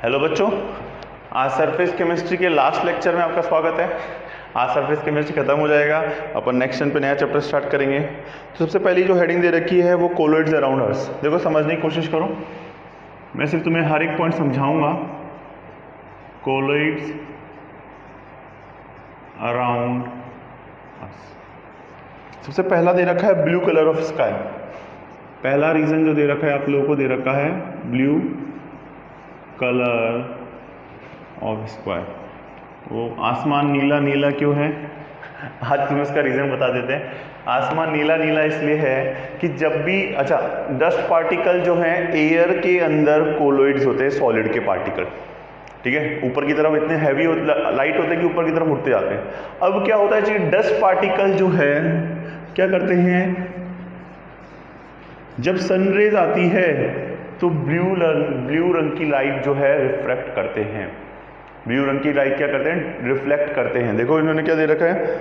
Hello बच्चों, आज surface chemistry के लास्ट लेक्चर में आपका स्वागत है। आज सरफेस केमिस्ट्री खत्म हो जाएगा, अपन नेक्स्ट पे नया चैप्टर स्टार्ट करेंगे। तो सबसे पहली जो हेडिंग दे रखी है वो कोलोइड्स अराउंड अर्थ। देखो समझने की कोशिश करो, मैं सिर्फ तुम्हें हर एक पॉइंट समझाऊंगा। कोलोइड्स अराउंड अर्थ। सबसे पहला दे रखा है ब्लू कलर ऑफ स्काई। पहला रीजन जो दे रखा है आप लोगों को दे रखा है ब्लू कलर ऑफ स्क्वायर। वो आसमान नीला नीला क्यों है, आज तुम्हें उसका रीज़न बता देते हैं। आसमान नीला नीला इसलिए है कि जब भी डस्ट पार्टिकल जो हैं एयर के अंदर कोलोइड्स होते हैं, सॉलिड के पार्टिकल, ठीक है, ऊपर की तरफ इतने हैवी लाइट होते हैं कि ऊपर की तरफ उठते जाते हैं। अब क्या होता है जी, डस्ट पार्टिकल जो है क्या करते हैं, जब सनरेज आती है तो ब्लू रंग की लाइट जो है रिफ्लेक्ट करते हैं। ब्लू रंग की लाइट क्या करते हैं, रिफ्लेक्ट करते हैं। देखो इन्होंने क्या दे रखा है,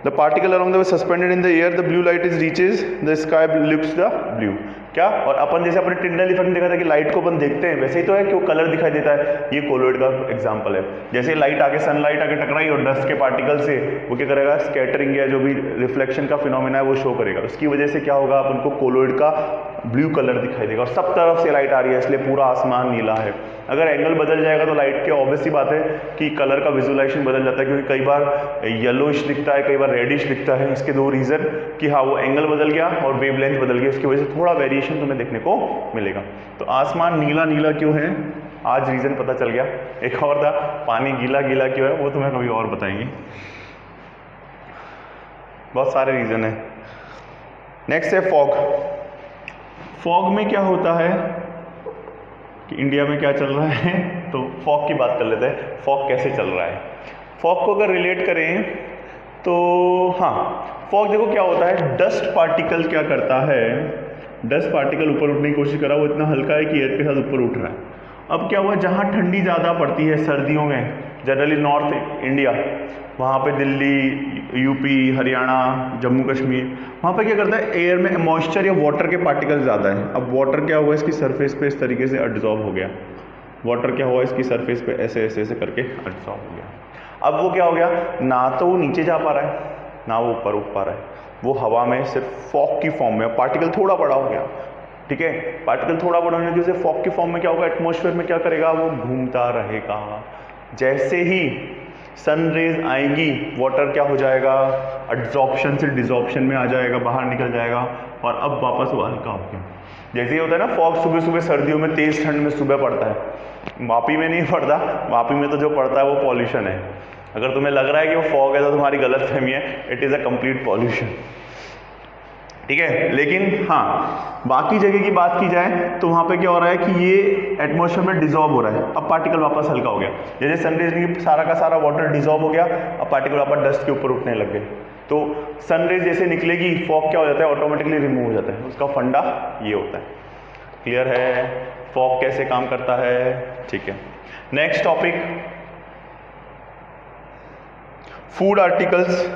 the particle around the suspended in the air, the blue light is reaches the sky looks the blue. क्या, और अपन जैसे अपने टिंडल इफेक्ट देखा था कि लाइट को अपन देखते हैं, वैसे ही तो है कि वो कलर दिखाई देता है। ये कोलोइड का एग्जांपल है। जैसे लाइट आके सनलाइट आके टकराई और डस्ट के पार्टिकल से, वो क्या करेगा, स्कैटरिंग या जो भी रिफ्लेक्शन का फिनोमेना है वो शो करेगा। उसकी वजह से क्या होगा, अपन को कोलोइड का ब्लू कलर दिखाई देगा और सब तरफ से लाइट आ रही है, इसलिए पूरा आसमान नीला है। अगर एंगल बदल जाएगा तो लाइट की ऑब्वियस सी बात है कि कलर का विजुअलाइजेशन बदल जाता है, क्योंकि कई बार येलोइश दिखता है, कई बार रेडिश दिखता है। इसके दो रीजन कि हाँ, वो एंगल बदल गया और वेवलेंथ बदल गया, उसकी वजह से थोड़ा वेरिएशन तुम्हें देखने को मिलेगा। तो आसमान नीला नीला क्यों है, आज रीजन पता चल गया। एक और था, पानी गीला गीला क्यों है, वो तुम्हें कभी और बताएंगे। बहुत सारे रीजन है। नेक्स्ट है फॉग। फॉग में क्या होता है कि इंडिया में क्या चल रहा है, तो फॉग की बात कर लेते हैं। फॉग कैसे चल रहा है, फॉग को अगर रिलेट करें तो हाँ, फॉग देखो क्या होता है, डस्ट पार्टिकल क्या करता है, डस्ट पार्टिकल ऊपर उठने की कोशिश करा, वो इतना हल्का है कि एयर के साथ ऊपर उठ रहा है। अब क्या हुआ, जहाँ ठंडी ज़्यादा पड़ती है सर्दियों में, जनरली नॉर्थ इंडिया, वहाँ पे दिल्ली, यूपी, हरियाणा, जम्मू कश्मीर, वहाँ पे क्या करता है, एयर में मॉइस्चर या वाटर के पार्टिकल ज़्यादा है। अब वाटर क्या हुआ, इसकी सरफेस पे इस तरीके से एब्जॉर्ब हो गया। वाटर क्या हुआ, इसकी सरफेस पे ऐसे ऐसे ऐसे करके एब्जॉर्ब हो गया। अब वो क्या हो गया, ना तो वो नीचे जा पा रहा है, ना वो ऊपर उठ पा रहा है, वो हवा में सिर्फ फॉग की फॉर्म में। पार्टिकल थोड़ा बड़ा हो गया, ठीक है, पार्टिकल थोड़ा बड़ा होने की वजह से फॉग की फॉर्म में क्या होगा, एटमॉस्फेयर में क्या करेगा, वो घूमता रहेगा। जैसे ही सन रेज आएंगी, वाटर क्या हो जाएगा, एब्जॉर्प्शन से डिसॉर्प्शन में आ जाएगा, बाहर निकल जाएगा और अब वापस वो हल्का हो गया। जैसे ही होता है ना, फॉग सुबह सुबह सर्दियों में तेज ठंड में सुबह पड़ता है, वापी में नहीं पड़ता, वापी में तो जो पड़ता है वो पॉल्यूशन है। अगर तुम्हें लग रहा है कि वो फॉग है तो तुम्हारी गलत फहमी है, it is a complete pollution, ठीक है। लेकिन हाँ, बाकी जगह की बात की जाए तो वहाँ पे क्या हो रहा है कि ये एटमॉस्फेयर में डिसॉल्व हो रहा है। अब पार्टिकल वापस हल्का हो गया, जैसे सनरेज में सारा का सारा वाटर डिसॉल्व हो गया, अब पार्टिकल वापस डस्ट के ऊपर उठने लग गए। तो सनरेज जैसे निकलेगी, फॉग क्या हो जाता है, ऑटोमेटिकली रिमूव हो जाता है। उसका फंडा ये होता है। क्लियर है फॉग कैसे काम करता है, ठीक है। Next topic, food articles.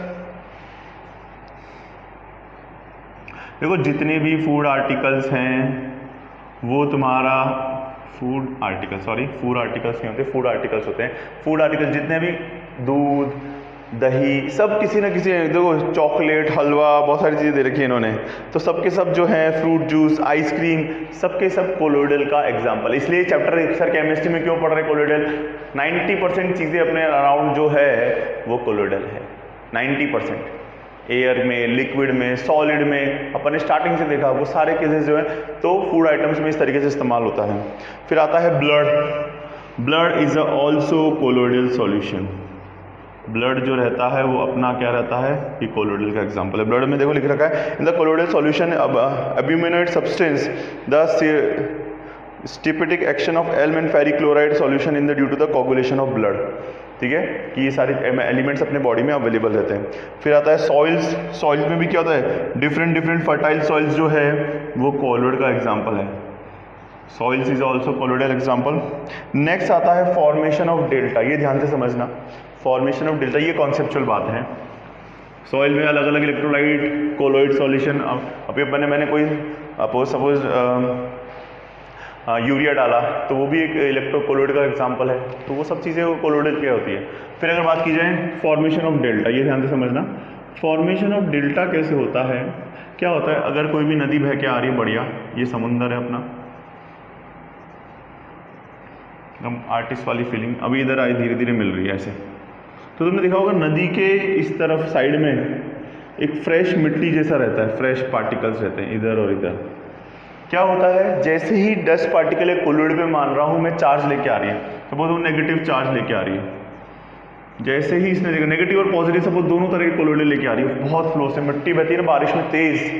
देखो जितने भी फूड आर्टिकल्स हैं वो तुम्हारा फूड आर्टिकल्स नहीं होते, फूड आर्टिकल्स होते हैं। फूड आर्टिकल्स जितने भी, दूध, दही, सब किसी ना किसी, देखो चॉकलेट, हलवा, बहुत सारी चीज़ें दे रखी है इन्होंने, तो सबके सब जो हैं, फ्रूट जूस, आइसक्रीम, सबके सब कोलोइडल का एग्जाम्पल। इसलिए चैप्टर सर केमिस्ट्री में क्यों पढ़ रहे हैं कोलोइडल, 90% चीज़ें अपने अराउंड जो है वो कोलोइडल है। 90% एयर में, लिक्विड में, सॉलिड में, अपन ने स्टार्टिंग से देखा, वो सारे केसेस जो है तो फूड आइटम्स में इस तरीके से इस्तेमाल होता है। फिर आता है blood. Blood is also colloidal solution. Blood जो रहता है वो अपना क्या रहता है, ये कोलोइडल का एग्जांपल है। ब्लड में देखो लिख रखा है, in the colloidal solution albuminoid substance the styptic action of alum and ferric chloride solution in the due to the coagulation of blood, ठीक है, कि ये सारे एलिमेंट्स अपने बॉडी में अवेलेबल रहते हैं। फिर आता है सॉइल्स। सॉइल्स में भी क्या होता है, डिफरेंट फर्टाइल सॉइल्स जो है वो कोलोइड का एग्जांपल है। Soils is also colloidal example. Next आता है फॉर्मेशन ऑफ डेल्टा। ये ध्यान से समझना, फॉर्मेशन ऑफ डेल्टा ये कॉन्सेप्चुअल बात है। सॉइल में अलग अलग इलेक्ट्रोलाइट, कोलोइड सॉल्यूशन। अभी मैंने कोई सपोज यूरिया डाला तो वो भी एक इलेक्ट्रोकोलोइड का एग्जाम्पल है। तो वो सब चीज़ें वो कोलोइडल क्या होती है। फिर अगर बात की जाए फॉर्मेशन ऑफ डेल्टा, ये ध्यान से समझना, फॉर्मेशन ऑफ डेल्टा कैसे होता है, क्या होता है, अगर कोई भी नदी बह के आ रही है, बढ़िया, ये समुंदर है अपना, एकदम आर्टिस्ट वाली फीलिंग अभी इधर आई, धीरे धीरे मिल रही है ऐसे। तो तुमने देखा होगा नदी के इस तरफ साइड में एक फ्रेश मिट्टी जैसा रहता है, फ्रेश पार्टिकल्स रहते हैं इधर और इधर। क्या होता है, जैसे ही डस्ट पार्टिकल एक कोलोइड पे मान रहा हूँ मैं, चार्ज लेके आ रही है, सपोज वो नेगेटिव चार्ज लेके आ रही है, जैसे ही इसने देखा नेगेटिव और पॉजिटिव सपोज दोनों तरह के कोलोइडल लेके आ रही है, बहुत फ्लो से मिट्टी बहती है ना बारिश में तेज,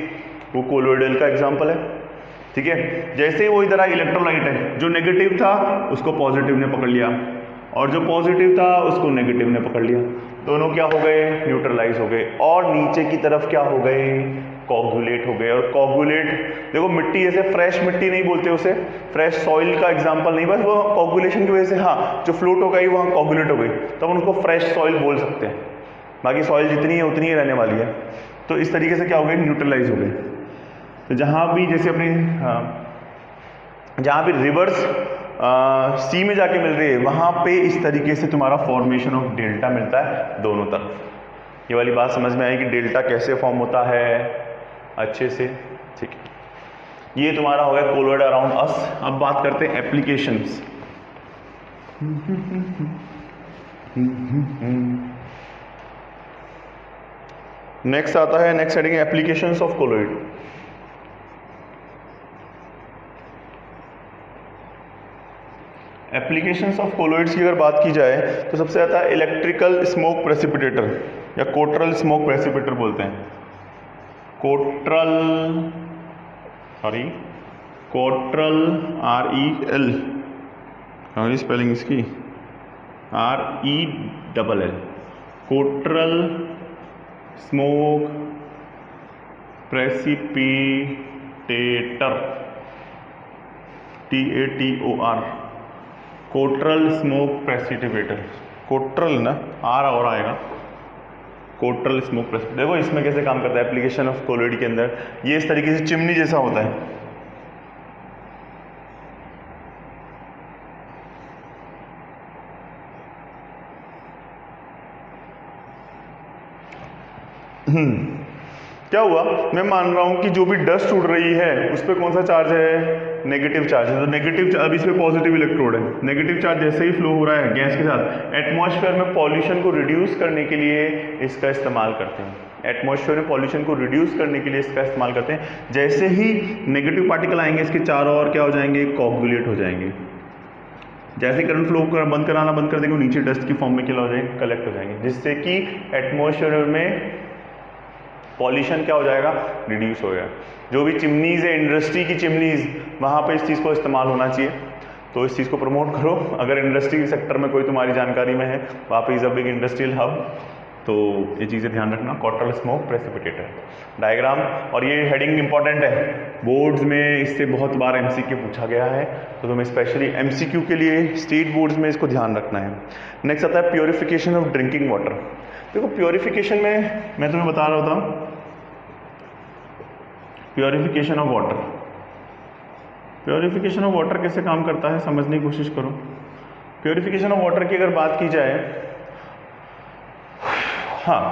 वो कोलोइडल का एग्जाम्पल है, ठीक है। जैसे ही वो इधर आ, इलेक्ट्रोलाइट है, जो नेगेटिव था उसको पॉजिटिव ने पकड़ लिया और जो पॉजिटिव था उसको नेगेटिव ने पकड़ लिया, दोनों क्या हो गए, न्यूट्रलाइज हो गए, और नीचे की तरफ क्या हो गए, कोगुलेट हो गए। और कोगुलेट देखो, मिट्टी जैसे फ्रेश मिट्टी नहीं बोलते उसे, फ्रेश सॉइल का एग्जांपल नहीं, बस वो कोगुलेशन की वजह से हाँ जो फ्लोट हो गई वहाँ कोगुलेट हो गई, तब उनको फ्रेश सॉइल बोल सकते हैं। बाकी सॉइल जितनी है उतनी ही रहने वाली है। तो इस तरीके से क्या हो गए, न्यूट्रलाइज हो गए। तो जहाँ भी जैसे अपने जहाँ भी रिवर्स सी में जाके मिल रही है, वहाँ पे इस तरीके से तुम्हारा फॉर्मेशन ऑफ डेल्टा मिलता है दोनों तरफ। ये वाली बात समझ में आई कि डेल्टा कैसे फॉर्म होता है अच्छे से, ठीक है। ये तुम्हारा हो गया कोलोइड अराउंड अस। अब बात करते हैं एप्लीकेशंस। नेक्स्ट आता है, next heading applications of colloid. Applications of colloids की अगर बात की जाए तो सबसे आता है इलेक्ट्रिकल स्मोक प्रेसिपिटेटर या कोट्रल स्मोक प्रेसिपिटेटर बोलते हैं। कोट्रल REL, हमारी स्पेलिंग इसकी RELL, Cottrell smoke precipitator, TATOR, Cottrell smoke precipitator. Cottrell ना आर और आएगा, कोट्रल स्मोक प्रेसिपिटेटर। देखो इसमें कैसे काम करता है एप्लीकेशन ऑफ कोलोइड के अंदर, ये इस तरीके से चिमनी जैसा होता है। क्या हुआ, मैं मान रहा हूं कि जो भी डस्ट उड़ रही है उस पर कौन सा चार्ज है, नेगेटिव चार्ज है। तो नेगेटिव, अब इस पे पॉजिटिव इलेक्ट्रोड है, नेगेटिव चार्ज जैसे ही फ्लो हो रहा है गैस के साथ, एटमॉस्फेयर में पॉल्यूशन को रिड्यूस करने के लिए इसका इस्तेमाल करते हैं। एटमॉस्फेयर में पॉल्यूशन को रिड्यूस करने के लिए इसका इस्तेमाल करते हैं। जैसे ही नेगेटिव पार्टिकल आएंगे इसके चारों ओर क्या हो जाएंगे, कोगुलेट हो जाएंगे। जैसे करंट फ्लो बंद कराना बंद कर देंगे, नीचे डस्ट की फॉर्म में क्या हो जाएंगे, कलेक्ट हो जाएंगे, जिससे कि एटमॉस्फेयर में पॉल्यूशन क्या हो जाएगा, रिड्यूस हो गया। जो भी चिमनीज़ है, इंडस्ट्री की चिमनीज़, वहाँ पे इस चीज़ को इस्तेमाल होना चाहिए। तो इस चीज़ को प्रमोट करो। अगर इंडस्ट्री सेक्टर में कोई तुम्हारी जानकारी में है, वहाँ पे is a big industrial hub, तो ये चीज़ें ध्यान रखना। कोट्रल स्मोक प्रेसिपिटेटर डायग्राम, और ये हेडिंग इंपॉर्टेंट है, बोर्ड्स में इससे बहुत बार MCQ पूछा गया है, तो तुम्हें स्पेशली MCQ के लिए स्टेट बोर्ड्स में इसको ध्यान रखना है। नेक्स्ट आता है प्योरिफिकेशन ऑफ ड्रिंकिंग वाटर। देखो प्योरिफिकेशन में मैं तुम्हें बता रहा था, purification of water, purification of water कैसे काम करता है समझने की कोशिश करो। प्योरिफिकेशन ऑफ वाटर की अगर बात की जाए, हाँ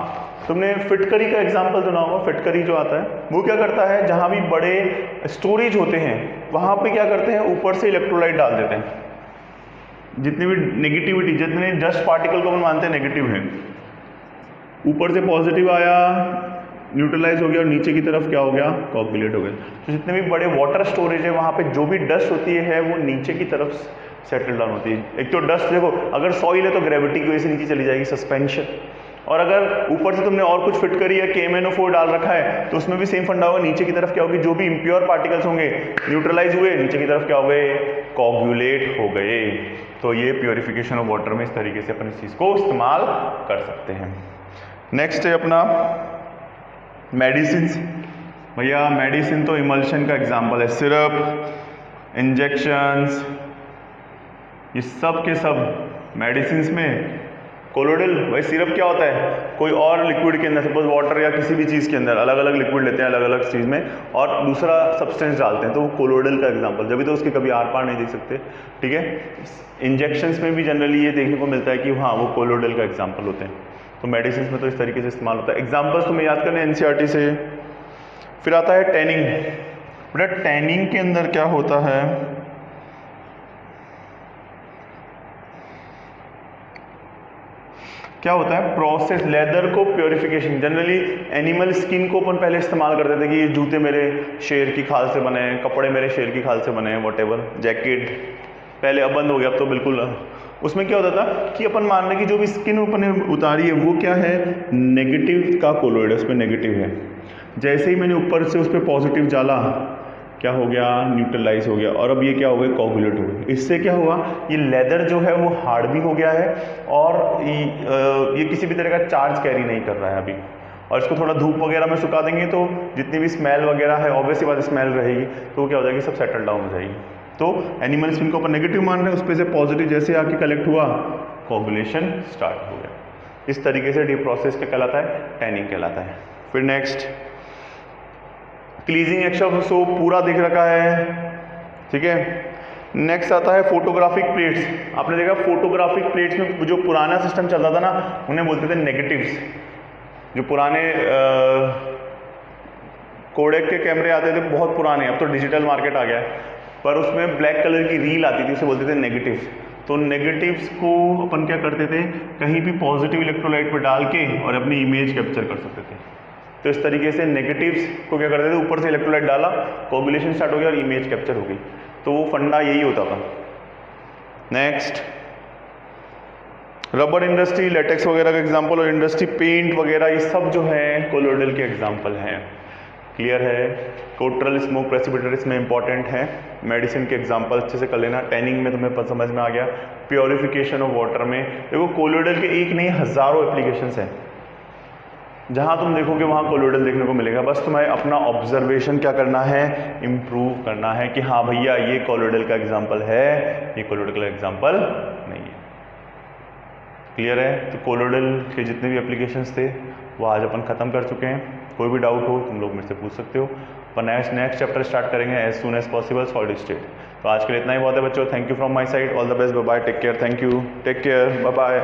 तुमने फिटकरी का एग्जांपल सुना होगा। फिटकरी जो आता है वो क्या करता है, जहाँ भी बड़े स्टोरेज होते हैं वहाँ पे क्या करते हैं, ऊपर से इलेक्ट्रोलाइट डाल देते हैं। जितनी भी नेगेटिविटी, जितने डस्ट पार्टिकल को हम मानते हैं नेगेटिव है, ऊपर से पॉजिटिव आया, न्यूट्रलाइज हो गया, और नीचे की तरफ क्या हो गया, कोगुलेट हो गया। तो जितने भी बड़े वाटर स्टोरेज है वहाँ पे जो भी डस्ट होती है वो नीचे की तरफ सेटल डाउन होती है। एक तो डस्ट देखो, अगर सॉइल है तो ग्रेविटी की वजह से नीचे चली जाएगी, सस्पेंशन, और अगर ऊपर से तुमने और कुछ फिट करी है, KMnO4 डाल रखा है, तो उसमें भी सेम फंडा होगा। नीचे की तरफ क्या होगी, जो भी इम्प्योर पार्टिकल्स होंगे न्यूट्रलाइज हुए, नीचे की तरफ क्या हो गए, कोगुलेट हो गए। तो ये प्योरिफिकेशन ऑफ वाटर में इस तरीके से अपन इस चीज़ को इस्तेमाल कर सकते हैं। नेक्स्ट है अपना मेडिसिन। भैया मेडिसिन तो इमल्शन का एग्जाम्पल है, सिरप, इंजेक्शंस, ये सब के सब मेडिसिन में कोलोइडल भाई सिरप क्या होता है, कोई और लिक्विड के अंदर, सपोज वाटर या किसी भी चीज़ के अंदर अलग अलग लिक्विड लेते हैं अलग अलग चीज़ में और दूसरा सब्सटेंस डालते हैं, तो वो कोलोइडल का एग्जांपल, जब भी तो उसके कभी आर पार नहीं देख सकते, ठीक है। इंजेक्शंस में भी जनरली ये देखने को मिलता है कि हाँ वो कोलोइडल का एग्जाम्पल होते हैं, तो मेडिसिन में तो इस तरीके से इस्तेमाल होता है। एग्जाम्पल्स तुम्हें याद करने एनसीईआरटी से। फिर आता है टैनिंग। बेटा टैनिंग के अंदर क्या होता है, क्या होता है, प्रोसेस लेदर को प्योरिफिकेशन। जनरली एनिमल स्किन को अपन पहले इस्तेमाल करते थे कि ये जूते मेरे शेर की खाल से बने हैं, कपड़े मेरे शेर की खाल से बने हैं, वॉटेवर, जैकेट पहले, अब बंद हो गया, अब तो बिल्कुल। उसमें क्या होता था कि अपन मान रहे कि जो भी स्किन अपन उतारी है वो क्या है, नेगेटिव का कोलोइड, उस पर नेगेटिव है। जैसे ही मैंने ऊपर से उस पर पॉजिटिव डाला, क्या हो गया, न्यूट्रलाइज हो गया, और अब ये क्या हो गया, कोगुलेट हो गया। इससे क्या हुआ, ये लेदर जो है वो हार्ड भी हो गया है और ये किसी भी तरह का चार्ज कैरी नहीं कर रहा है अभी। और इसको थोड़ा धूप वगैरह में सुखा देंगे तो जितनी भी स्मेल वगैरह है, ऑब्वियसली बात स्मेल रहेगी, तो क्या हो जाएगी, सब सेटल डाउन हो जाएगी। तो एनिमल स्किन को अपन नेगेटिव मान रहे हैं, उस पर से पॉजिटिव जैसे आके कलेक्ट हुआ, कोगुलेशन स्टार्ट हो गया। इस तरीके से डी प्रोसेस क्या कहलाता है, टैनिंग कहलाता है। फिर नेक्स्ट क्लीजिंग एक्शन, सो पूरा दिख रखा है, ठीक है। नेक्स्ट आता है फोटोग्राफिक प्लेट्स। आपने देखा फोटोग्राफिक प्लेट्स में जो पुराना सिस्टम चलता था ना, उन्हें बोलते थे नेगेटिव्स। जो पुराने कोडेक के कैमरे आते थे बहुत पुराने, अब तो डिजिटल मार्केट आ गया है, पर उसमें ब्लैक कलर की रील आती थी, उसे बोलते थे नेगेटिव्स। तो नेगेटिव्स को अपन क्या करते थे, कहीं भी पॉजिटिव इलेक्ट्रोलाइट पर डाल के और अपनी इमेज कैप्चर कर सकते थे। तो इस तरीके से नेगेटिव्स को क्या करते थे, ऊपर से इलेक्ट्रोलाइट डाला, कोगुलेशन स्टार्ट हो गया और इमेज कैप्चर हो गई। तो वो फंडा यही होता था। नेक्स्ट रबर इंडस्ट्री, लेटेक्स वगैरह का एग्जांपल, और इंडस्ट्री पेंट वगैरह, ये सब जो है कोलोइडल के एग्जांपल हैं। क्लियर है। कोट्रल स्मोक प्रेसिपिटेटर इसमें इंपॉर्टेंट है। मेडिसिन के एग्जांपल अच्छे से कर लेना। टैनिंग में तुम्हें समझ में आ गया। प्योरिफिकेशन ऑफ वाटर में देखो कोलोइडल के एक नहीं हज़ारों एप्लीकेशंस हैं, जहाँ तुम देखोगे वहाँ कोलोइडल देखने को मिलेगा। बस तुम्हें अपना ऑब्जर्वेशन क्या करना है, इम्प्रूव करना है कि हाँ भैया ये कोलोइडल का एग्जाम्पल है, ये कोलोइडल का एग्जाम्पल नहीं है। क्लियर है। तो कोलोइडल के जितने भी एप्लीकेशंस थे वो आज अपन ख़त्म कर चुके हैं। कोई भी डाउट हो तुम लोग मेरे से पूछ सकते हो। अपन नेक्स्ट चैप्टर स्टार्ट करेंगे as soon as possible, solid state. तो आज के लिए इतना ही बहुत है बच्चों। Thank you from my side, all the best, bye bye, take care, thank you, take care, bye bye.